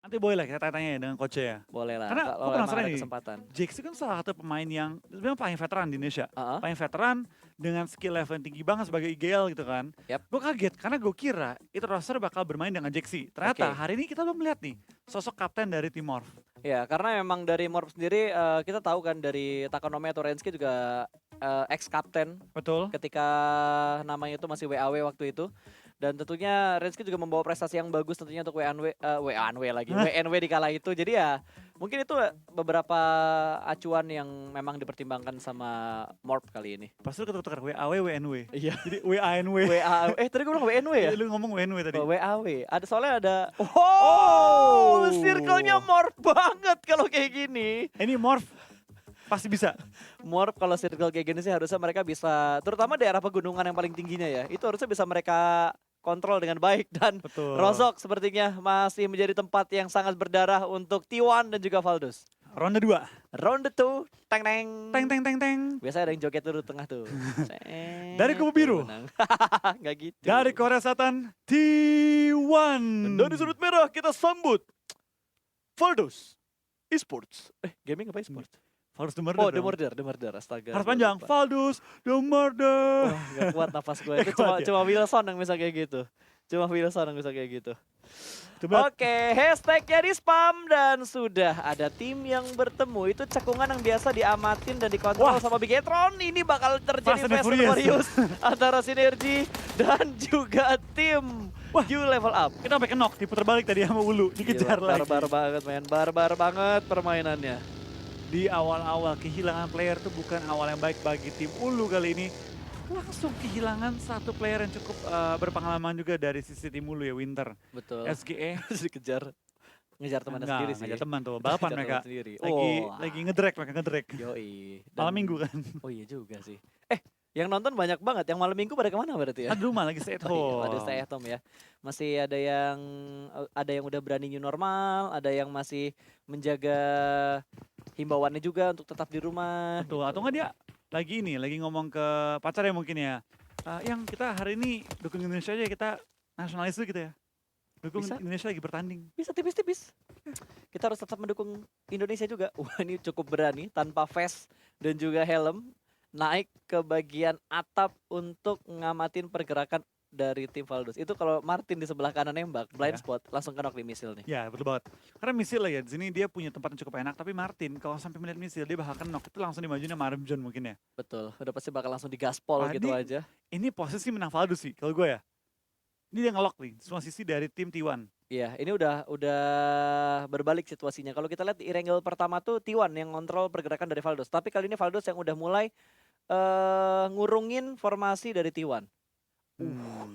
Nanti boleh lah kita tanya-tanya ya dengan coach ya. Boleh lah, Karena kalau gue emang penasaran ada nih, kesempatan. Jaxi kan salah satu pemain yang sebenarnya paling veteran di Indonesia. Heeh. Paling veteran dengan skill level yang tinggi banget sebagai IGL gitu kan. Yap. Gue kaget karena gue kira itu roster bakal bermain dengan Jaxi. Ternyata Oke. hari ini kita belum melihat nih sosok kapten dari tim Morph. Ya, karena memang dari Morph sendiri kita tahu kan dari Takanome atau Renski juga ex-kapten Betul. ketika namanya itu masih WAW waktu itu. Dan tentunya Renski juga membawa prestasi yang bagus tentunya untuk WNW lagi, WNW di kala itu. Jadi ya mungkin itu beberapa acuan yang memang dipertimbangkan sama Morph kali ini. Pasti lu ketukar WAW, WNW. Iya. Jadi WANW. Tadi gue bilang WNW ya? Lu ngomong WNW tadi. Oh, WAW. Ada soalnya ada. Oh. Circle-nya Morph banget kalau kayak gini. Ini Morph pasti bisa. Morph kalau circle kayak gini sih harusnya mereka bisa, terutama daerah pegunungan yang paling tingginya ya, itu harusnya bisa mereka kontrol dengan baik. Dan Betul. Rozok sepertinya masih menjadi tempat yang sangat berdarah untuk T1 dan juga Valdus. Ronde 2. Ronde 2, teng teng. Teng teng teng teng. Biasanya ada yang joget dulu tengah tuh. Dari kubu biru. Nggak gitu. Dari Korea Selatan, T1. Dari sudut merah kita sambut Valdus Esports. Gaming apa esports? Valdus the Murder. Oh, dong. The Murder, astaga. Harus gua panjang. lupa. Valdus the Murder. Wah, gak kuat nafas gue. Itu Gak kuat ya? cuma Wilson yang bisa kayak gitu. Cuma Wilson yang bisa kayak gitu. Coba. Oke, hashtagnya di spam dan sudah ada tim yang bertemu. Itu cekungan yang biasa diamatin dan dikontrol Wah. sama Bigetron. Ini bakal terjadi Fast and Fast and Furious. Furious antara Sinergi dan juga tim Wah. You Level Up. Kita sampai kenok, diputar balik tadi sama Ulu, dikejar Gila, lagi. barbar banget men, barbar banget permainannya. Di awal-awal kehilangan player itu bukan awal yang baik bagi tim Ulu kali ini. Langsung kehilangan satu player yang cukup berpengalaman juga dari sisi tim Ulu ya, Winter. Betul. SGE. Terus dikejar. Ngejar temannya Enggak, sendiri sih. ngejar teman tuh, balapan Ngejar mereka. teman sendiri. Lagi ngedrag mereka ngedrag. Yoi. Malam minggu kan. Oh iya juga sih. Yang nonton banyak banget. Yang malam minggu pada kemana berarti ya? Aduh, malah lagi stay at Oh iya, home. ada stay at home ya. Masih ada yang udah berani new normal, ada yang masih menjaga himbauannya juga untuk tetap di rumah. Betul, gitu. atau enggak dia lagi ngomong ke pacarnya mungkin ya. Yang kita hari ini dukung Indonesia aja, kita nasionalis dulu gitu ya. Dukung Bisa. Indonesia lagi bertanding. Bisa tipis-tipis. Kita harus tetap mendukung Indonesia juga. Wah, ini cukup berani tanpa vest dan juga helm naik ke bagian atap untuk ngamatin pergerakan dari tim Valdus. Itu kalau Martin di sebelah kanan nembak, blind Ya. spot, langsung kenok di misil nih. Ya, betul banget. Karena misil lah ya, di sini dia punya tempat yang cukup enak, tapi Martin kalau sampai melihat misil dia bakal kenok, itu langsung dimajuin sama Armjon mungkin ya. Betul, udah pasti bakal langsung digaspol Tadi- gitu aja. Ini posisi menang Valdus sih, kalau gue ya. Ini dia ngelock nih, semua sisi dari tim T1. Iya, ini udah berbalik situasinya. Kalau kita lihat di Irengel pertama tuh T1 yang ngontrol pergerakan dari Valdus. Tapi kali ini Valdus yang udah mulai ngurungin formasi dari T1.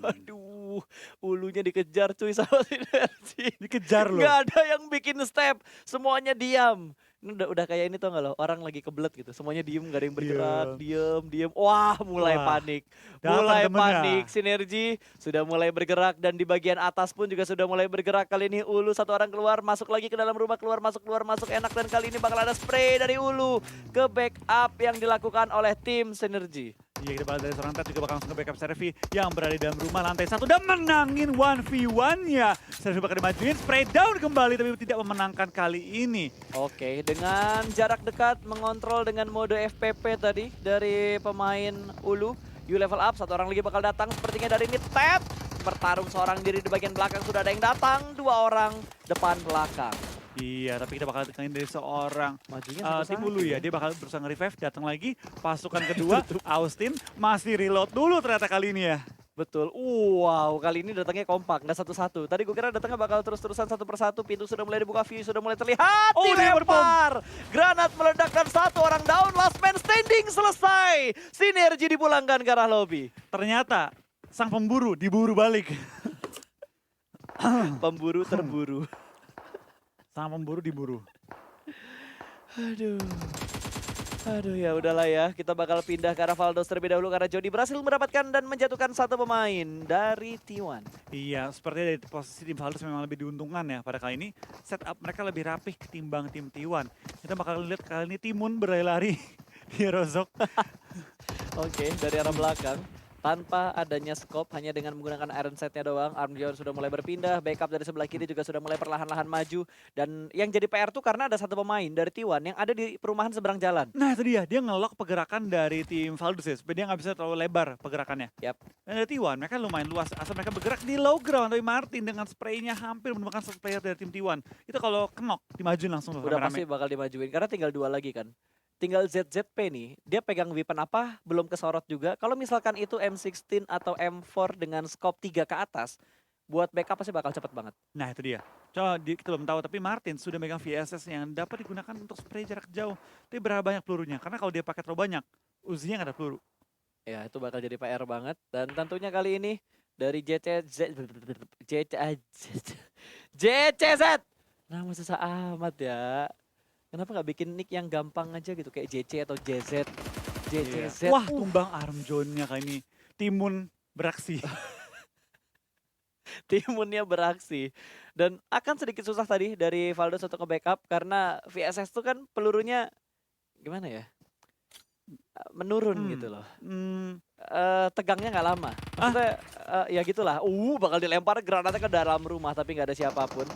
Aduh, ulunya dikejar cuy sama Sinergi. Dikejar loh. Gak ada yang bikin step, semuanya diam. Ini udah kayak ini tuh nggak loh, orang lagi kebelet gitu, semuanya diem, gak ada yang bergerak, diem. Wah, mulai Wah, panik, datang mulai temennya. panik. Sinergi sudah mulai bergerak dan di bagian atas pun juga sudah mulai bergerak. Kali ini Ulu satu orang keluar, masuk lagi ke dalam rumah, keluar masuk enak. Dan kali ini bakal ada spray dari Ulu ke backup yang dilakukan oleh tim Sinergi. Iya, kita bakal dari seorang Ted juga bakal langsung ke backup Servi yang berada di dalam rumah lantai 1 dan menangin 1v1-nya. Servi bakal dimajuin, spray down kembali tapi tidak memenangkan kali ini. Oke, dengan jarak dekat mengontrol dengan mode FPP tadi dari pemain Ulu. You level up, satu orang lagi bakal datang sepertinya dari mid tab. Bertarung seorang diri di bagian belakang, sudah ada yang datang. Dua orang depan belakang. Iya, tapi kita bakal tekenin dari seorang Majunya tim Ulu ya. Dia bakal berusaha nge-revive, datang lagi. Pasukan kedua, Austin masih reload dulu ternyata kali ini ya. Betul. Wow, kali ini datangnya kompak, nggak satu-satu. Tadi gue kira datangnya bakal terus-terusan satu persatu. Pintu sudah mulai dibuka, view sudah mulai terlihat. Oh, dia dilempar. Granat meledakkan satu orang down. Last man standing selesai. Sinergi dipulangkan ke arah lobby. Ternyata sang pemburu diburu balik. Pemburu terburu. Sang pemburu diburu. Aduh ya udahlah ya. Kita bakal pindah ke arah Valdus terlebih dahulu karena Jody berhasil mendapatkan dan menjatuhkan satu pemain dari T1. Iya, sepertinya dari posisi tim Valdus memang lebih diuntungkan ya pada kali ini. Setup mereka lebih rapih ketimbang tim T1. Kita bakal lihat kali ini Timun berlari-lari di Rozok. Oke, dari arah belakang. tanpa adanya scope, hanya dengan menggunakan Iron Sight-nya doang. Armjor sudah mulai berpindah, backup dari sebelah kiri juga sudah mulai perlahan-lahan maju. Dan yang jadi PR tuh karena ada satu pemain dari T1 yang ada di perumahan seberang jalan. Nah itu dia nge-lock pergerakan dari tim Valdus ya, supaya dia nggak bisa terlalu lebar pergerakannya. Yap. Dan dari T1 mereka lumayan luas, asal mereka bergerak di low ground, tapi Martin dengan spraynya hampir menemukan satu player dari tim T1. Itu kalau kenok, dimajuin langsung tuh Udah rame-rame. pasti bakal dimajuin, karena tinggal 2 lagi kan. Tinggal ZZP nih, dia pegang weapon apa, belum kesorot juga. Kalau misalkan itu M16 atau M4 dengan scope 3 ke atas, buat backup pasti bakal cepet banget. Nah itu dia. Coba kita belum tahu, tapi Martin sudah megang VSS yang dapat digunakan untuk spray jarak jauh. Tapi berapa banyak pelurunya? Karena kalau dia pakai terlalu banyak, Uzinya nggak ada peluru. Ya, itu bakal jadi PR banget. Dan tentunya kali ini dari JCZ. Nama susah amat ya. Kenapa nggak bikin nick yang gampang aja gitu, kayak JC atau JZ. JCZ. Wah tumbang Armjonnya kali ini. Timun beraksi. Timunnya beraksi. Dan akan sedikit susah tadi dari Valdos untuk nge-backup karena VSS itu kan pelurunya gimana ya? Menurun gitu loh. Tegangnya nggak lama. Maksudnya ya gitulah. Bakal dilempar granatnya ke dalam rumah tapi nggak ada siapapun.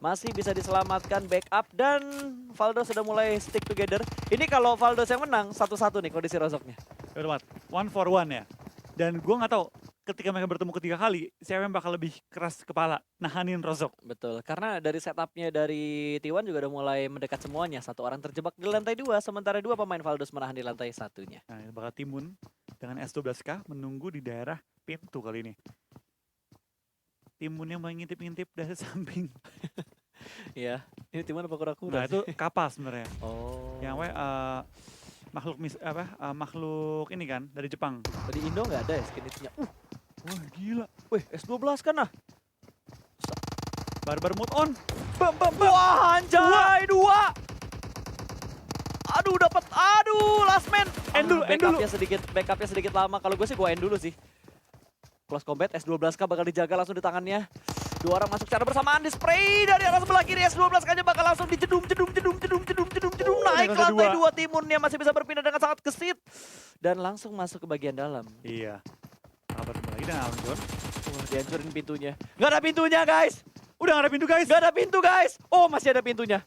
Masih bisa diselamatkan backup dan Valdos sudah mulai stick together. Ini kalau Valdos yang menang 1-1 nih kondisi Rozoknya. Udah mat, 1-for-1 ya. Dan gue nggak tahu ketika mereka bertemu ketiga kali, siapa yang bakal lebih keras kepala nahanin Rozok. Betul, karena dari setupnya dari T1 juga udah mulai mendekat semuanya. Satu orang terjebak di lantai 2, sementara 2 pemain Valdos menahan di lantai 1-nya. Nah, ini bakal Timun dengan S12K menunggu di daerah pintu kali ini. Timunnya mengintip-ngintip dari samping. Iya, ini T1 apa kura-kura? Nah itu kapal sebenarnya. Oh. Yang makhluk ini kan dari Jepang. Di Indo nggak ada ya skin itunya. Wah gila. Wih, S12 kan ah. Barbar mode on. Wah, anjay, 2. Aduh, dapat. Aduh, last man. End dulu, end dulu. Backupnya sedikit lama. Kalau gue sih gue end dulu sih. Close combat, S12K bakal dijaga langsung di tangannya. 2 orang masuk secara bersamaan di spray dari arah sebelah kiri. S12K-nya bakal langsung dijedum. Naik ke lantai 2. Timunnya masih bisa berpindah dengan sangat gesit. Dan langsung masuk ke bagian dalam. Iya. Apa lagi dan Armjon? Wah, dihancurin pintunya. Nggak ada pintunya, guys. Udah gak ada pintu guys. Nggak ada pintu, guys. Oh, masih ada pintunya.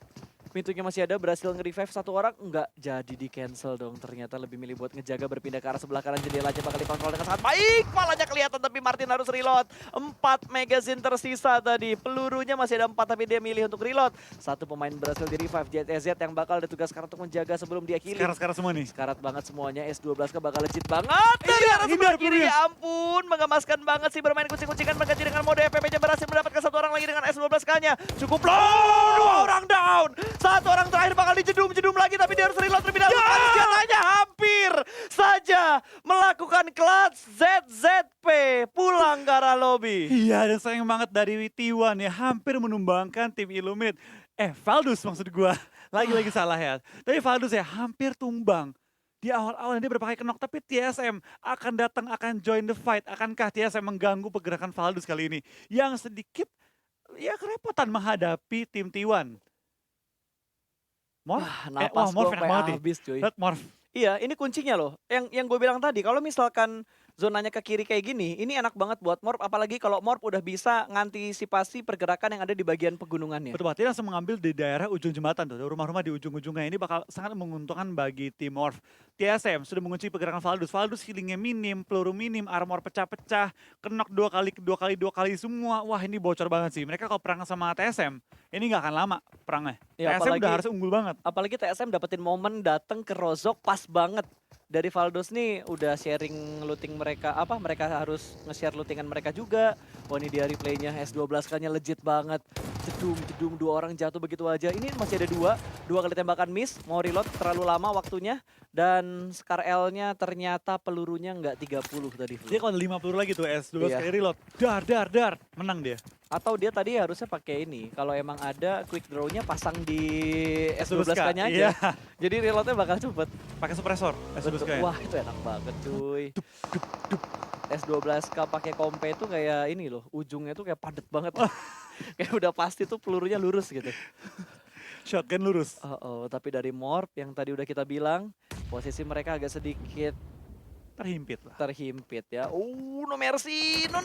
Pintunya masih ada, berhasil nge-revive 1 orang. Enggak jadi di-cancel dong. Ternyata lebih milih buat ngejaga berpindah ke arah sebelah kanan. Jendelanya bakal dikontrol dengan sangat baik. Palanya kelihatan tapi Martin harus reload. 4 magazine tersisa tadi. Pelurunya masih ada 4 tapi dia milih untuk reload. 1 pemain berhasil di-revive. JTZ yang bakal ditugaskan untuk menjaga sebelum dia healing. Sekarang semua nih. Sekarat banget semuanya. S12 bakal legit banget. Dari arah sebelah kiri. Ya ampun, mengemaskan banget sih bermain kucing-kucingan mengganti dengan mode FPP-nya berhasil mendapatkan 1 orang lagi dengan S12K-nya. Cukup low, 2 orang down. 1 orang terakhir bakal dijedum lagi tapi dia harus reload terlebih dahulu. Senjatanya hampir saja melakukan clutch. ZZP pulang ke arah lobby. Iya, dan sayang banget dari T1 ya, hampir menumbangkan tim Illumid. Valdus maksud gua. Lagi-lagi salah ya. Tapi Valdus ya hampir tumbang. Di awal-awal dia berpakai kenok, tapi TSM akan datang, akan join the fight. Akankah TSM mengganggu pergerakan Valdus kali ini? Yang sedikit ya kerepotan menghadapi tim T1. Morph? Napas Morph gue enak banget nih. habis cuy. Lihat Morph. Iya, ini kuncinya loh. Yang gue bilang tadi, kalau misalkan zonanya ke kiri kayak gini, ini enak banget buat Morph. Apalagi kalau Morph udah bisa ngantisipasi pergerakan yang ada di bagian pegunungannya. Betul banget, dia langsung mengambil di daerah ujung jembatan tuh. Rumah-rumah di ujung-ujungnya ini bakal sangat menguntungkan bagi tim Morph. TSM sudah mengunci pergerakan Valdus. Valdus healingnya minim, peluru minim, armor pecah-pecah, kenok 2 kali semua. Wah ini bocor banget sih. Mereka kalau perang sama TSM, ini nggak akan lama perangnya. Ya, TSM udah harus unggul banget. Apalagi TSM dapetin momen dateng ke Rozok pas banget. Dari Valdos nih udah sharing looting mereka, mereka harus nge-share lootingan mereka juga. Oh ini dia replaynya, S12K-nya legit banget. Jedum, 2 orang jatuh begitu aja. Ini masih ada 2 kali tembakan miss, mau reload terlalu lama waktunya. Dan Scar L-nya ternyata pelurunya nggak 30 tadi. Dia kalau 50 lagi tuh S12 Iya. kali reload, dar, menang dia. Atau dia tadi harusnya pakai ini, kalau emang ada quick draw-nya pasang di S12K-nya aja. Iya. Jadi reloadnya bakal cepet. Pakai suppressor S12 ya. Wah itu enak banget cuy. S12K pakai kompe itu kayak ini loh, ujungnya tuh kayak padet banget. Kayak udah pasti tuh pelurunya lurus gitu. Shotgun lurus. Tapi dari Morph yang tadi udah kita bilang, posisi mereka agak sedikit terhimpit lah. Terhimpit ya. No mercy. No.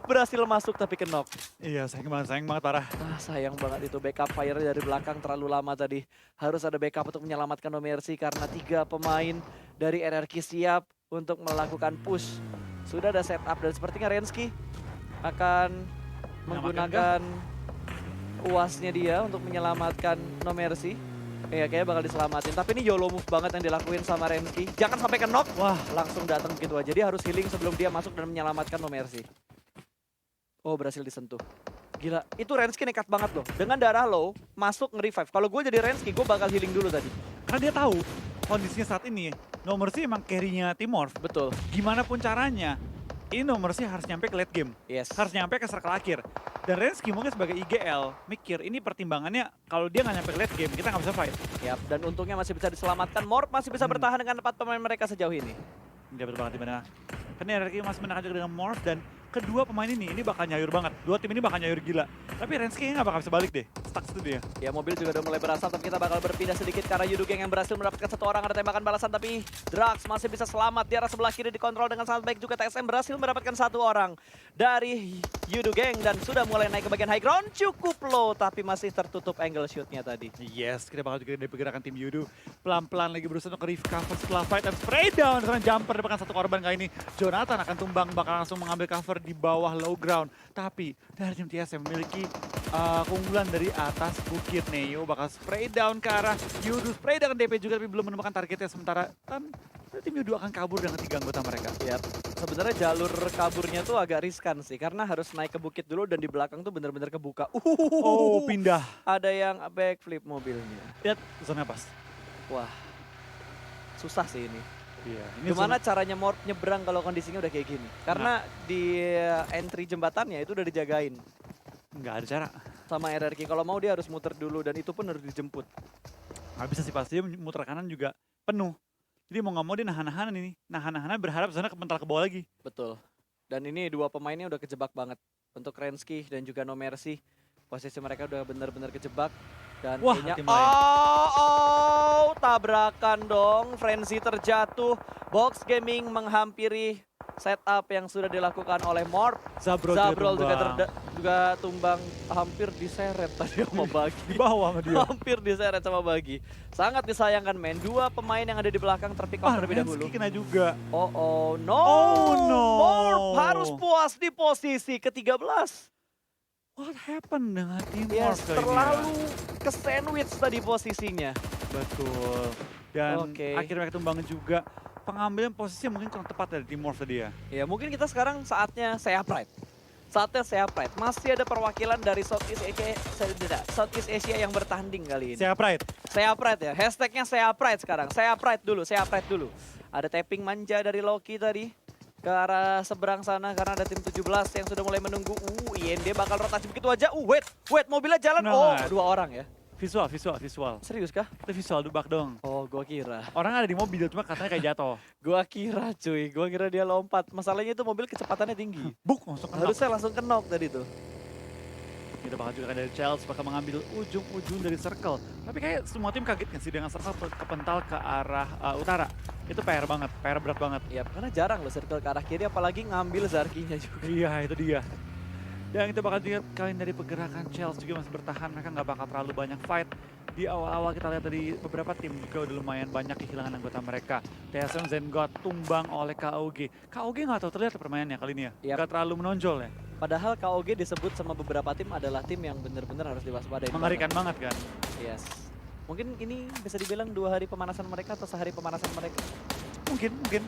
Berhasil masuk tapi kenok. Iya, sayang banget parah. Sayang banget itu backup fire dari belakang terlalu lama tadi. Harus ada backup untuk menyelamatkan No Mercy karena 3 pemain dari RRQ siap untuk melakukan push. Sudah ada setup dan sepertinya Rensky akan menggunakan uasnya dia untuk menyelamatkan No Mercy. Iya, kayaknya bakal diselamatin. Tapi ini YOLO move banget yang dilakuin sama Rensky. Jangan sampai ke knock. Wah, langsung datang begitu aja. Dia harus healing sebelum dia masuk dan menyelamatkan No Mercy. Oh, berhasil disentuh. Gila, itu Rensky nekat banget loh. Dengan darah low, masuk nge-revive. Kalau gue jadi Rensky, gue bakal healing dulu tadi. Karena dia tahu kondisinya saat ini, No Mercy emang carry-nya Timorph. Betul. Gimana pun caranya, ini No Mercy harus nyampe ke late game. Yes. Harus nyampe ke circle akhir. Dan Rensky mungkin sebagai IGL mikir ini pertimbangannya kalau dia nggak nyampe ke late game, kita nggak bisa fight. Yap, dan untungnya masih bisa diselamatkan. Morph masih bisa bertahan dengan 4 pemain mereka sejauh ini. Dia betul banget di mana. Karena RRQ masih menang juga dengan Morph dan kedua pemain ini bakal nyayur banget. Dua tim ini bakal nyayur gila. Tapi Rensky nggak bakal bisa balik deh. Stuck situ dia. Ya, mobil juga udah mulai berasap, tapi kita bakal berpindah sedikit karena Yudugeng yang berhasil mendapatkan 1 orang. Ada tembakan balasan, tapi Drax masih bisa selamat. Di arah sebelah kiri dikontrol dengan sangat baik juga. TSM berhasil mendapatkan 1 orang dari Yudugeng dan sudah mulai naik ke bagian high ground. Cukup low, tapi masih tertutup angle shootnya tadi. Yes, kita bakal juga dari pergerakan tim Yudu. Pelan-pelan lagi berusaha untuk recover setelah fight dan spray down. Sekarang jumper dapatkan 1 korban kali ini. Jonathan akan tumbang, bakal langsung mengambil cover di bawah low ground. Tapi dari tim TSM memiliki keunggulan dari atas bukit. Neo bakal spray down ke arah Yudu. Spray dengan DP juga tapi belum menemukan targetnya. Sementara tim Yudu akan kabur dengan 3 anggota mereka. Yap. Sebenarnya jalur kaburnya tuh agak riskan sih karena harus naik ke bukit dulu dan di belakang tuh bener-bener kebuka. Oh, pindah. Ada yang backflip mobilnya. Lihat zona pas. Wah, susah sih ini. Iya. Gimana caranya Morph nyebrang kalau kondisinya udah kayak gini? Karena di entry jembatannya itu udah dijagain Nggak ada cara. sama RRQ. Kalau mau dia harus muter dulu dan itu pun harus dijemput. Nggak bisa sih pasti dia muter kanan juga penuh. Jadi mau nggak mau dia nahan-nahanan ini. Nahan-nahanan berharap zona kepental ke bawah lagi. Betul. Dan ini 2 pemainnya udah kejebak banget. Untuk Rensky dan juga No Mercy. Posisi mereka udah benar-benar kejebak. Dan Wah, kayaknya, tim lain. tabrakan dong. Frenzy terjatuh. Box Gaming menghampiri setup yang sudah dilakukan oleh Morph. Zabrol juga tumbang, hampir diseret tadi sama Bagi. di bawah sama dia. Hampir diseret sama Bagi. Sangat disayangkan men. 2 pemain yang ada di belakang terpick off terlebih dahulu. Rensky kena juga. Oh no. Oh, no. Morph harus puas di posisi ke-13. What happened dengan tim Yes, Morph kali ini ya? terlalu ke sandwich tadi posisinya. Betul. Dan Oke. akhirnya mereka tumbang juga. Pengambilan posisinya mungkin kurang tepat dari tim Morph tadi ya. Ya mungkin kita sekarang saatnya Sea Pride. Saatnya Sea Pride. Masih ada perwakilan dari Southeast Asia yang bertanding kali ini. Sea Pride. Sea Pride ya. Hashtagnya Sea Pride sekarang. Sea Pride dulu, Sea Pride dulu. Ada tapping manja dari Loki tadi. Ke arah seberang sana karena ada tim 17 yang sudah mulai menunggu. IND bakal rotasi begitu aja. Wait, mobilnya jalan. Nah. Oh, 2 orang ya. Visual. Serius kah? Itu visual dubak dong. Oh, gua kira. Orang ada di mobil cuma katanya kayak jatuh. Gua kira cuy, gua kira dia lompat. Masalahnya itu mobil kecepatannya tinggi. Buk, masuk ke knock. Harusnya langsung ke knock tadi tuh. Kita bakal juga dari Chelsea bakal mengambil ujung-ujung dari circle. Tapi kayak semua tim kaget nggak sih dengan circle kepental ke arah utara. Itu PR banget, PR berat banget. Ya, karena jarang loh circle ke arah kiri apalagi ngambil Zarkinya juga. Iya, itu dia. Dan kita bakal lihat kalian dari pergerakan Chelsea juga masih bertahan. Mereka nggak bakal terlalu banyak fight. Di awal-awal kita lihat dari beberapa tim juga udah lumayan banyak kehilangan anggota mereka. TSM Zengot tumbang oleh KOG. KOG nggak tahu terlihat permainannya kali ini ya. Yap. Nggak terlalu menonjol ya. Padahal KOG disebut sama beberapa tim adalah tim yang benar-benar harus diwaspadai. Mengerikan banget kan. Yes. Mungkin ini bisa dibilang 2 hari pemanasan mereka atau sehari pemanasan mereka. Mungkin.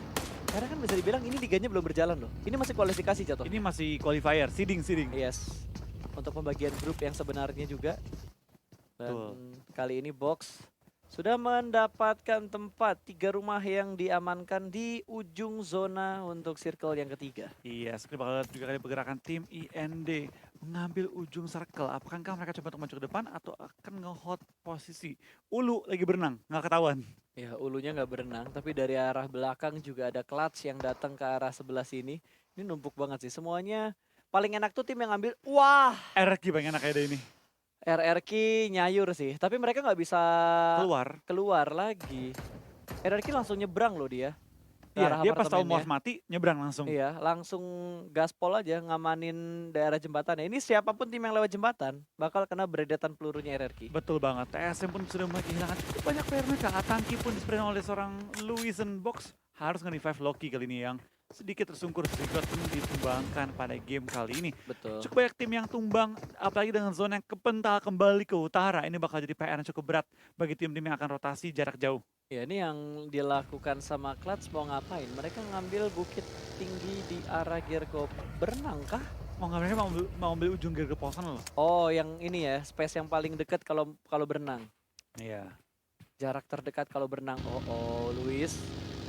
Karena kan bisa dibilang ini liganya belum berjalan loh. Ini masih kualifikasi jatuh. Ini masih qualifier, seeding. Yes. Untuk pembagian grup yang sebenarnya juga. Dan Betul. kali ini Box sudah mendapatkan tempat 3 rumah yang diamankan di ujung zona untuk circle yang ketiga. Iya, kita bakal lihat juga kali pergerakan tim IND mengambil ujung circle. Apakah mereka coba untuk maju ke depan atau akan nge-hot posisi? Ulu lagi berenang, nggak ketahuan. Ya ulunya nggak berenang, tapi dari arah belakang juga ada clutch yang datang ke arah sebelah sini. Ini numpuk banget sih, semuanya paling enak tuh tim yang ngambil. Wah, RRQ pengen enak kayak ada ini. RRQ nyayur sih, tapi mereka nggak bisa Keluar. keluar lagi. RRQ langsung nyebrang loh dia ke Iya, arah dia pas tahu apartemennya. Moas mati nyebrang langsung. Iya, langsung gaspol aja ngamanin daerah jembatan ya. Ini siapapun tim yang lewat jembatan bakal kena beredetan pelurunya RRQ. Betul banget. TSM pun sudah mulai kehilangan cukup banyak player mereka. Atanki pun disepeda oleh seorang Louisen Box harus nge-revive Loki kali ini yang sedikit tersungkur sedikit pun ditumbangkan pada game kali ini. Betul. Cukup banyak tim yang tumbang, apalagi dengan zona yang kepental kembali ke utara. Ini bakal jadi PR yang cukup berat bagi tim-tim yang akan rotasi jarak jauh. Ya ini yang dilakukan sama Clutch mau ngapain? Mereka ngambil bukit tinggi di arah Gergo berenang kah? Mereka mau ambil ujung gear keposan loh. Oh, yang ini ya, space yang paling dekat kalau kalau berenang. Iya. Jarak terdekat kalau berenang. Oh, Luis.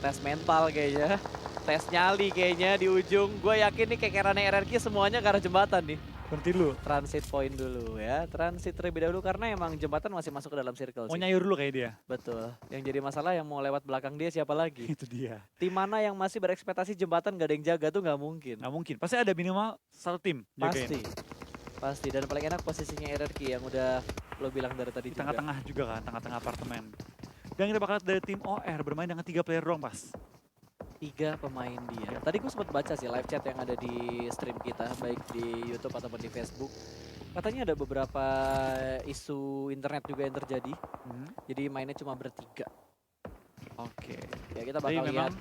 Tes mental kayaknya. Tes nyali kayaknya di ujung. Gue yakin nih kekerannya RRQ semuanya ke arah jembatan nih. Berarti lu Transit point dulu ya. Transit terlebih dahulu karena emang jembatan masih masuk ke dalam circle mau sih. nyayur dulu kayak dia. Betul. Yang jadi masalah yang mau lewat belakang dia siapa lagi? Itu dia. Tim mana yang masih berekspektasi jembatan gak ada yang jaga tuh nggak mungkin. Nggak mungkin. Pasti ada minimal satu tim jagain. Pasti. Pasti. Dan paling enak posisinya RRQ yang udah lo bilang dari tadi Di juga. tengah-tengah juga kan, tengah-tengah apartemen. Dan kita bakal lihat dari tim OR bermain dengan 3 player doang pas. 3 pemain dia. Tadi gue sempat baca sih live chat yang ada di stream kita, baik di YouTube ataupun di Facebook. Katanya ada beberapa isu internet juga yang terjadi. Jadi mainnya cuma bertiga. Oke. Ya kita Jadi bakal memang lihat.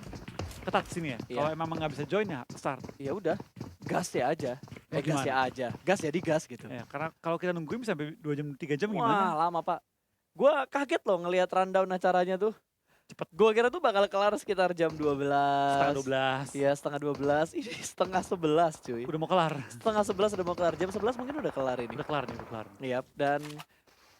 ketat sini ya. Iya. Kalau emang nggak bisa join ya start. Ya udah, gas ya aja. Mau Gas gimana? ya aja. Gas ya digas gitu. Ya, karena kalau kita nungguin bisa sampai 2 jam 3 jam Wah, gimana? lama Pak. Gue kaget loh ngelihat rundown acaranya tuh. Cepet. Gue kira tuh bakal kelar sekitar jam 12. Setengah 12. Iya, setengah 12. Ini setengah 11 cuy. Udah mau kelar. Setengah 11 udah mau kelar. Jam 11 mungkin udah kelar ini. Udah kelar nih, udah kelar. Iya, dan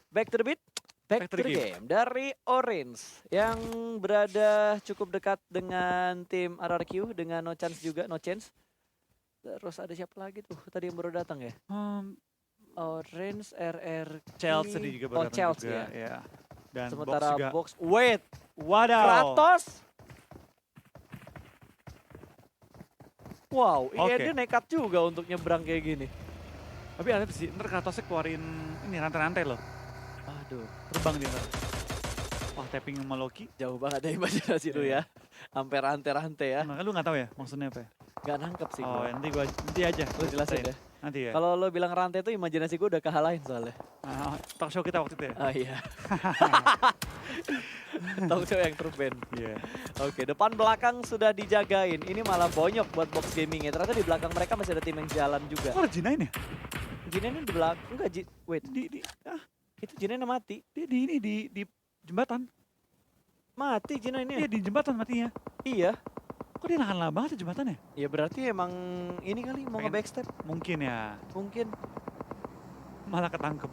back to the beat. Back to the game dari Orange yang berada cukup dekat dengan tim RRQ dengan No Chance juga, No Chance. Terus ada siapa lagi tuh tadi yang baru datang ya? Orange, RRQ. Chelsea tadi juga baru Oh, datang Chelsea juga. ya. Ya. Dan Sementara box juga. box, wait, Wadaw. Kratos. Wow, Oke. dia nekat juga untuk nyebrang kayak gini. Tapi ada sih, ntar Kratosnya keluarin ini rantai-rantai loh. Aduh, Terbang dia ntar. Wah, tapping sama Loki. jauh banget dari imajinasi lu ya. Sampai rantai-rantai ya. Nah, kan lu nggak tahu ya maksudnya apa ya? Gak nangkep sih Oh, gue. nanti aja. Lu jelasin ceritain. deh. Nanti ya. Kalau lo bilang rantai tuh imajinasi gue udah kehalain soalnya. Talk show kita waktu itu ya. Ah iya. Talk show yang terband. Iya. Oke, depan belakang sudah dijagain. Ini malah bonyok buat box gaming ya. Ternyata di belakang mereka masih ada tim yang jalan juga. Oh, ada Jinain ya? Jinennya di belakang. Enggak, wait. Itu Jinennya mati. Dia di ini di jembatan. Mati Jinennya. Dia di jembatan matinya. Iya. Kok dia nahan lama banget ya jembatannya? Ya berarti emang ini kali mau Pengen- nge-backstep. Mungkin ya. Mungkin. Malah ketangkep.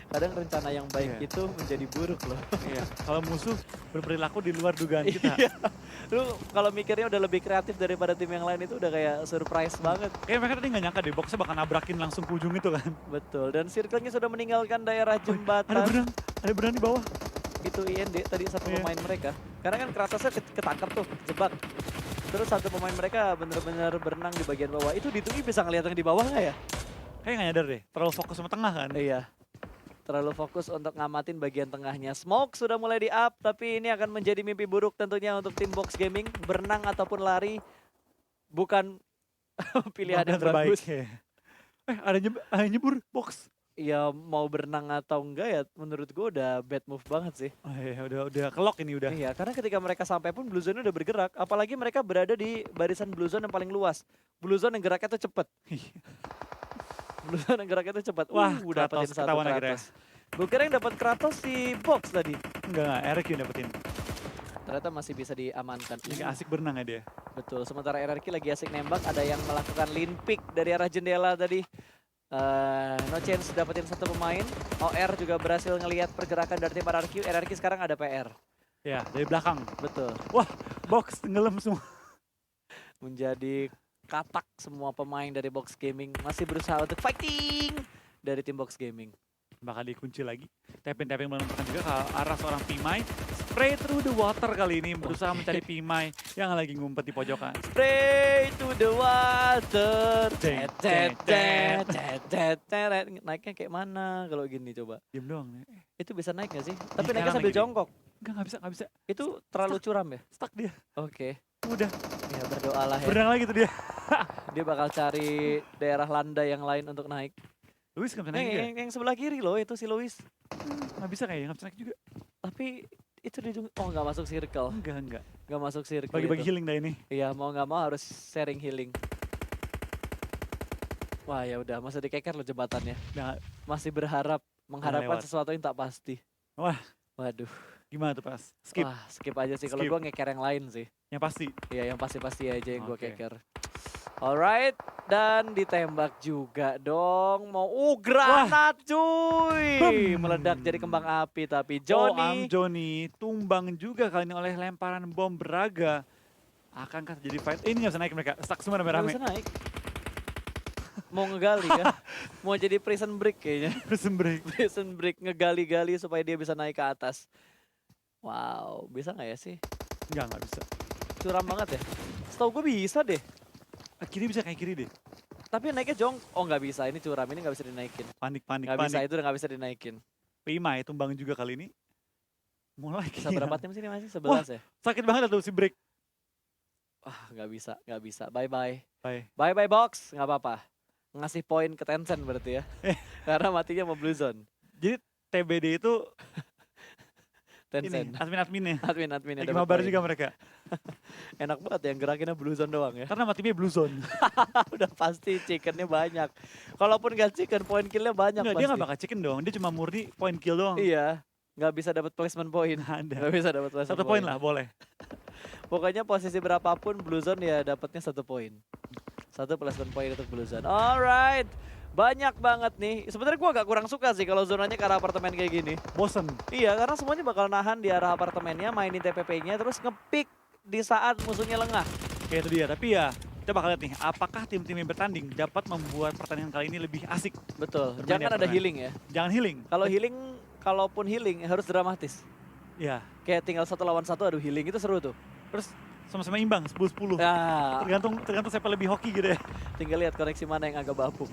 Kadang rencana yang baik Iya. itu menjadi buruk loh. Iya. Kalau musuh berperilaku di luar dugaan kita. Iya. Lu kalau mikirnya udah lebih kreatif daripada tim yang lain itu udah kayak surprise banget. Kayak mereka tadi nggak nyangka deh, boxnya bakal nabrakin langsung ke ujung itu kan. Betul. Dan circle-nya sudah meninggalkan daerah jembatan. Ada benang di bawah. Itu IND tadi satu Iya. pemain mereka. Karena kan Kratosnya ketangkep tuh, jebak. Terus satu pemain mereka bener-bener berenang di bagian bawah. Itu Ditunggi bisa ngeliat yang di bawah nggak ya? Kayak nggak nyadar deh, terlalu fokus sama tengah kan. Iya. Terlalu fokus untuk ngamatin bagian tengahnya. Smoke sudah mulai di up, tapi ini akan menjadi mimpi buruk tentunya untuk tim Box Gaming. Berenang ataupun lari bukan pilihan yang bagus. Ya. Ada nyebur box. Ya mau berenang atau enggak ya menurut gue udah bad move banget sih. Oh, iya, udah kelok ini udah. Iya, karena ketika mereka sampai pun Blue Zone udah bergerak. Apalagi mereka berada di barisan Blue Zone yang paling luas. Blue Zone yang geraknya tuh cepet. Blue Zone yang geraknya tuh cepet. Wah, Dapetin Kratos satu ketahuan akhirnya. Kratos. Gue kira yang dapat Kratos si Box tadi. Enggak, RQ yang dapetin. Ternyata masih bisa diamankan. Lagi asik berenang ya dia. Betul, sementara RRQ lagi asik nembak. Ada yang melakukan lean pick dari arah jendela tadi. No Chance dapetin satu pemain. OR juga berhasil ngelihat pergerakan dari tim RRQ. RRQ sekarang ada PR. Ya, dari belakang. Betul. Wah, box tenggelam semua. Menjadi katak semua pemain dari Box Gaming. Masih berusaha untuk fighting dari tim Box Gaming. Bakal dikunci lagi. Tapping menemukan juga ke arah seorang Pimai. Spray through the water kali ini. Berusaha mencari Pimai yang lagi ngumpet di pojokan. Spray to the water. Deng, Cet, deng, cet, cet, cet, cet. Naiknya kayak mana kalau gini coba? Diam doang. Ya. Itu bisa naik gak sih? Tapi naiknya sekarang sambil lagi nih. jongkok. Nggak bisa, nggak bisa. Itu terlalu curam ya? Stuck dia. Oke. Udah, Ya berdoalah ya. berenang lagi tuh dia. Dia bakal cari daerah landai yang lain untuk naik. Luis nggak bisa Yang, naik ya? yang sebelah kiri loh itu si Louis. Nggak bisa kayaknya, nggak bisa naik juga. Tapi itu di oh nggak masuk circle. Enggak. Nggak masuk circle Bagi-bagi itu. healing dah ini. Iya mau nggak mau harus sharing healing. Wah ya udah masih dikeker loh jembatannya. Nah, Masih berharap mengharapkan lewat. sesuatu yang tak pasti. Wah. Waduh. gimana tuh pas? Skip, Wah skip aja sih kalau Skip. gua ngeker yang lain sih. yang pasti. Iya yang pasti-pasti aja yang gua Oke. keker. Alright, dan ditembak juga dong. Mau granat cuy. Bum. Meledak jadi kembang api tapi Oh, Johnny Johnny tumbang juga kali ini oleh lemparan bom beraga. Akankah terjadi fight? Ini nggak bisa naik mereka, stuck semua nggak rame-rame. bisa naik. Mau ngegali kan? Mau jadi prison break kayaknya. Prison break. Prison break ngegali-gali supaya dia bisa naik ke atas. Wow, bisa nggak ya sih? Nggak bisa. Curam banget ya. Setahu gue bisa deh. Kiri bisa kayak kiri deh. Tapi naiknya jong, oh nggak bisa. Ini curam, ini nggak bisa dinaikin. Panik. Nggak bisa, itu udah nggak bisa dinaikin. Prima ya, tumbang juga kali ini. Mulai Bisa gila. berapa tim sini masih? 11 ya? Sakit banget tuh si break. Wah nggak bisa. Bye-bye. Bye. Bye-bye box, nggak apa-apa. Ngasih poin ke Tencent berarti ya. Karena matinya sama Blue Zone. Jadi TBD itu Tencent. ini admin-adminnya. Admin-admin Lagi mabar juga mereka. Enak banget yang gerakinnya Blue Zone doang ya. Karena matinya Blue Zone. Udah pasti chickennya banyak. Kalaupun gak chicken, poin killnya banyak Enggak, pasti. dia nggak bakal chicken dong. Dia cuma murni point kill doang. Iya, nggak bisa dapat placement point. Nggak ada. Nggak bisa dapat placement 1 poin lah, boleh. Pokoknya posisi berapapun Blue Zone ya dapatnya 1 poin. 1 placement point untuk Blue Zone. Alright, banyak banget nih. Sebenarnya gua agak kurang suka sih kalau zonanya ke arah apartemen kayak gini. Bosen. Iya, karena semuanya bakal nahan di arah apartemennya, mainin TPP-nya, terus nge-pick di saat musuhnya lengah. Kayak itu dia. Tapi ya, kita bakal lihat nih, apakah tim-tim yang bertanding dapat membuat pertandingan kali ini lebih asik. Betul. Bermain di Jangan ada apartemen. healing ya. Jangan healing. Kalau healing, kalaupun healing harus dramatis. Ya, Kayak tinggal 1 lawan 1 aduh healing itu seru tuh. terus sama-sama imbang 10-10. Nah, Tergantung siapa lebih hoki gitu ya. tinggal lihat koneksi mana yang agak bapuk.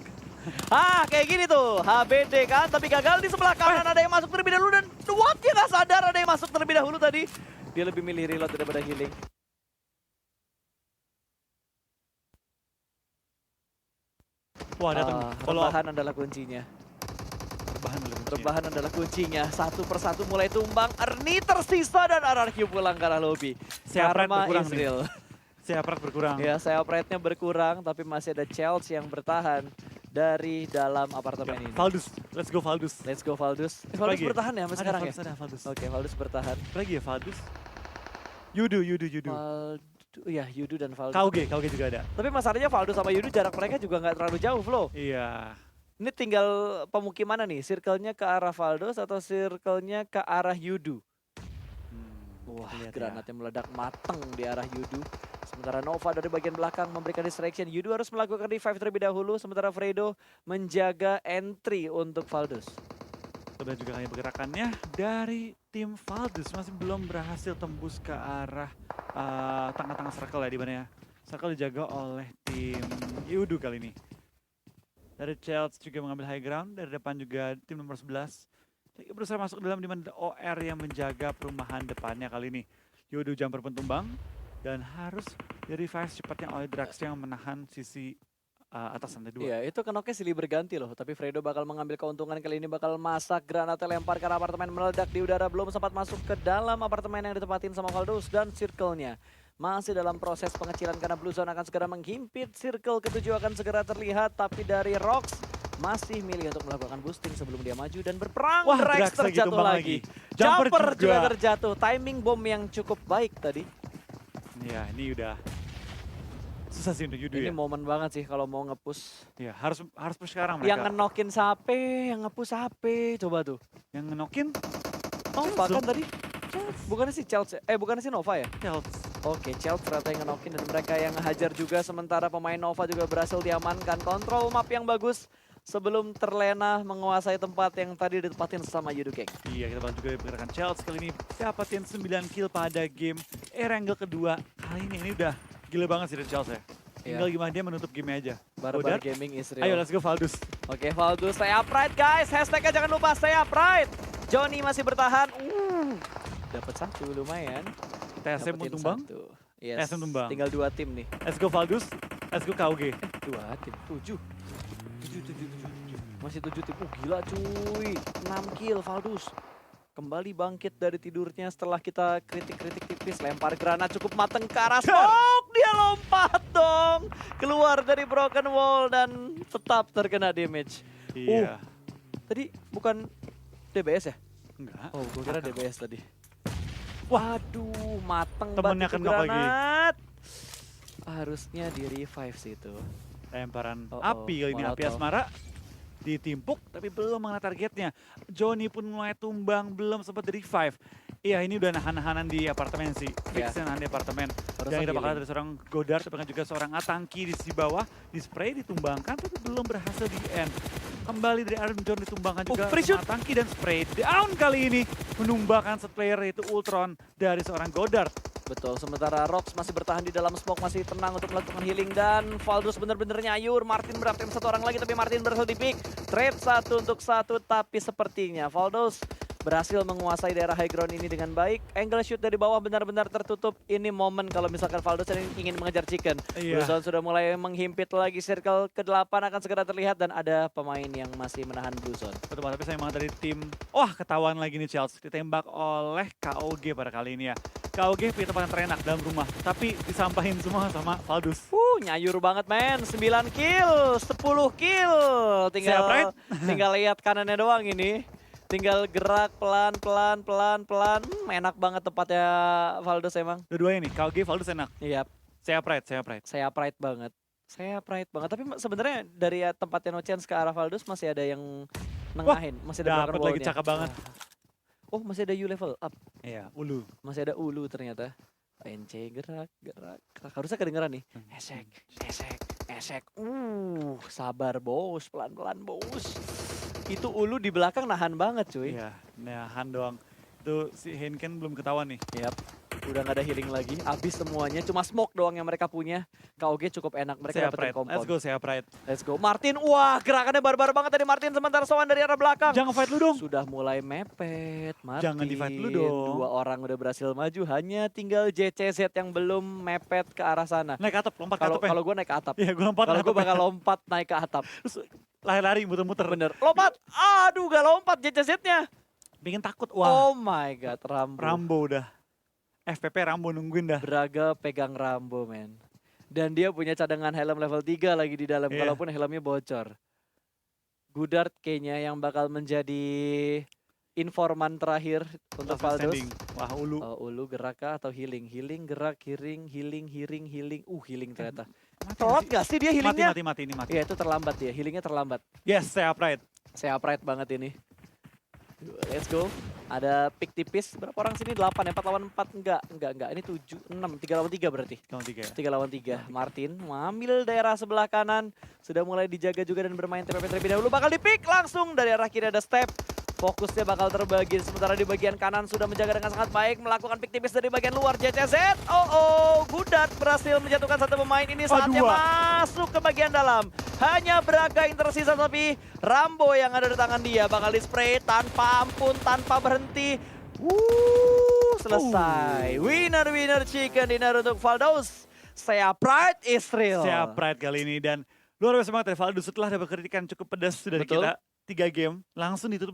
Kayak gini tuh. HBD kan, tapi gagal di sebelah kanan. Ada yang masuk terlebih dahulu dan what? Dia nggak sadar ada yang masuk terlebih dahulu tadi. Dia lebih milih reload daripada healing. Wah, datang. Follow up. Rebahan adalah kuncinya. Rebahan dulu kuncinya. Rebahan adalah kuncinya. Satu persatu mulai tumbang. Ernie tersisa dan RRQ pulang ke arah lobby. Seapret Karma berkurang nih. Israel. Seapret berkurang. Ya, seapretnya berkurang, tapi masih ada Chelsea yang bertahan dari dalam apartemen ini. Valdus, let's go Valdus. Let's go Valdus. Apa Valdus lagi ya? bertahan ya sampai sekarang ya? Ada Valdus. Oke, Valdus bertahan. Apa lagi ya Valdus? Yudu. Iya, Yudu dan Valdus. KUG juga ada. Tapi masalahnya Valdus sama Yudu jarak mereka juga nggak terlalu jauh, Flo. Iya. Ini tinggal pemukiman nih, circle-nya ke arah Valdus atau circle-nya ke arah Yudu. Wah, lihat ya. granatnya meledak mateng di arah Yudu. Sementara Nova dari bagian belakang memberikan distraction. Yudu harus melakukan revive terlebih dahulu. Sementara Fredo menjaga entry untuk Valdus. Kita juga hanya pergerakannya dari tim Valdus masih belum berhasil tembus ke arah tengah-tengah circle ya, di mana ya. Circle dijaga oleh tim Yudu kali ini. Dari Chelsea juga mengambil high ground, dari depan juga tim nomor 11. Lagi berusaha masuk ke dalam, di mana ada OR yang menjaga perumahan depannya kali ini. Yudu jumper pun tumbang dan harus di-revive cepatnya oleh Drax yang menahan sisi atas lantai 2. Iya, itu kenoknya silih berganti loh. Tapi Fredo bakal mengambil keuntungan kali ini, bakal masak granatnya lempar ke arah apartemen, meledak di udara. Belum sempat masuk ke dalam apartemen yang ditempatin sama Valdus dan circle-nya. Masih dalam proses pengecilan karena Blue Zone akan segera menghimpit. Circle ketujuh akan segera terlihat, tapi dari Rox masih milih untuk melakukan boosting sebelum dia maju dan berperang. Wah, Drax Drax lagi terjatuh tumbang lagi. lagi. Jumper Jumper juga juga. terjatuh. Timing bom yang cukup baik tadi. Ya, ini udah susah sih untuk Yudu Ini ya. momen banget sih kalau mau nge-push. Ya, harus push sekarang mereka. Yang ngenokin Sape, yang nge-push Sape. Coba tuh. Yang ngenokin Nova kan Chelsea. tadi? Bukannya si Chelsea, bukannya si Nova ya? Chelsea. Oke, Chelsea ternyata yang ngenokin dan mereka yang hajar juga. Sementara pemain Nova juga berhasil diamankan. Kontrol map yang bagus sebelum terlena menguasai tempat yang tadi ditempatin sama Yudu Gang. Iya, kita bakal juga pergerakan Chelsea kali ini dapatin 9 kill pada game Erangel kedua. Kali ini udah gila banget sih dari Chelsea ya. Tinggal gimana dia menutup game aja. Barbar Udah. Gaming Israel. Ayo let's go Valdus. Oke, Valdus stay upright guys. Hashtagnya jangan lupa stay upright. Johnny masih bertahan. Dapat 1 lumayan. TSM pun Dapetin tumbang. 1. Yes. TSM tumbang. Tinggal 2 tim nih. Let's go Valdus, let's go KOG. 2 tim. 7. 7. Masih 7 tim. Gila cuy. 6 kill Valdus. Kembali bangkit dari tidurnya setelah kita kritik-kritik tipis. Lempar granat cukup mateng ke arah smoke. Dia lompat dong. Keluar dari broken wall dan tetap terkena damage. Iya. Tadi bukan DBS ya? Enggak. Oh, gue kira DBS tadi. Waduh, Mateng temennya banget itu kena lagi. granat. Harusnya di revive sih itu. Lemparan Oh, api kali ini, api Molotov. asmara. Ditimpuk tapi belum mengenai targetnya. Johnny pun mulai tumbang, belum sempat di revive. Iya, ini udah nahan-nahanan di apartemen sih. Iya. Fix nahan di apartemen. Harusnya Dan kita bakal healing. dari seorang Godard, bahkan juga seorang Atangki di sisi bawah. Di spray ditumbangkan tapi belum berhasil di end. Kembali dari Aaron John ditumbangkan juga free sama shoot. Atangki dan spray down kali ini. Menumbangkan set player yaitu Ultron dari seorang Godard. Betul, sementara Rox masih bertahan di dalam smoke, masih tenang untuk melakukan healing. Dan Valdus bener-bener nyayur, Martin beraptem 1 orang lagi, tapi Martin berhasil di pick. Trade 1 untuk 1, tapi sepertinya Valdus berhasil menguasai daerah high ground ini dengan baik. Angle shoot dari bawah benar-benar tertutup. Ini momen kalau misalkan Valdus ingin mengejar chicken. Iya. Blue Zone sudah mulai menghimpit lagi, circle ke-8 akan segera terlihat. Dan ada pemain yang masih menahan Blue Zone. Betul banget, tapi sayang banget dari tim. Wah, ketahuan lagi nih Chelsea. Ditembak oleh KOG pada kali ini ya. KOG punya tempat yang terenak dalam rumah, tapi disampahin semua sama Valdus. Nyayur banget men, 9 kill, 10 kill. Tinggal Siap, right? tinggal lihat kanannya doang ini. Tinggal gerak pelan-pelan. Enak banget tempatnya Valdus emang. Dua-duanya nih, KOG, Valdus enak. Iya, Saya pride, saya pride. saya pride banget. Saya pride banget. Tapi sebenarnya dari tempatnya No Chance ke arah Valdus masih ada yang nengahin. Masih ada Dapat broken lagi wall-nya. cakep banget. Oh, masih ada U level up. Iya, ulu. Masih ada ulu ternyata. NC gerak. Harusnya kedengeran nih. Esek. Sabar bos, pelan-pelan bos. Itu ulu di belakang nahan banget cuy. Iya, nahan doang. Itu si Henken belum ketahuan nih. Yap. Udah gak ada healing lagi. Habis semuanya. Cuma smoke doang yang mereka punya. KOG cukup enak. Mereka Saya dapetin pride. kompon. Let's go, saya pride. Let's go. Martin. Wah, gerakannya barbar banget tadi Martin. Sementara Sowan dari arah belakang. Jangan fight lu dong. Sudah mulai mepet. Martin. Jangan di-fight dulu dong. 2 orang udah berhasil maju. Hanya tinggal JCZ yang belum mepet ke arah sana. Naik atap, lompat ke atap ya. Kalau gue naik ke atap. Iya, gue lompat Kalau ke gue atap ya. bakal lompat naik ke atap. Terus lari-lari, muter-muter. Bener. Lompat. Aduh, gak lompat JCZ-nya. Bikin takut. Wah, Oh my god, Rambo. Rambo udah. FPP Rambo nungguin dah. Braga pegang Rambo, men. Dan dia punya cadangan helm level 3 lagi di dalam. Iya. Kalaupun helmnya bocor. Goddard kayaknya yang bakal menjadi informan terakhir untuk Last man Valdus. standing. Wah, ulu. Ulu gerak kah atau healing? Healing, gerak, healing. Healing ternyata. Mati, Telat mati. gak sih dia healingnya? Mati, ini mati. Iya, itu terlambat dia. Healingnya terlambat. Yes, saya pride. Saya upright banget ini. Let's go. Ada pick tipis. Berapa orang sini? 8 ya? 4 lawan 4? Enggak. Ini 7, 6. 3 lawan 3 berarti. Kalau 3 ya. 3 lawan 3. Martin mengambil daerah sebelah kanan. Sudah mulai dijaga juga dan bermain TPP terlebih dahulu. Bakal di pick langsung dari arah kiri ada step. Fokusnya bakal terbagi. Sementara di bagian kanan sudah menjaga dengan sangat baik. Melakukan pick tipis dari bagian luar JCZ. Goddard berhasil menjatuhkan 1 pemain. Ini saatnya masuk ke bagian dalam. Hanya Braga yang tersisa tapi Rambo yang ada di tangan dia. Bakal di spray tanpa ampun, tanpa berhenti. Selesai. Winner chicken dinner untuk Valdus. Saya pride is real. Saya pride kali ini dan luar biasa banget ya Valdus setelah dapat kritikan cukup pedas dari Betul. kita 3 game langsung ditutup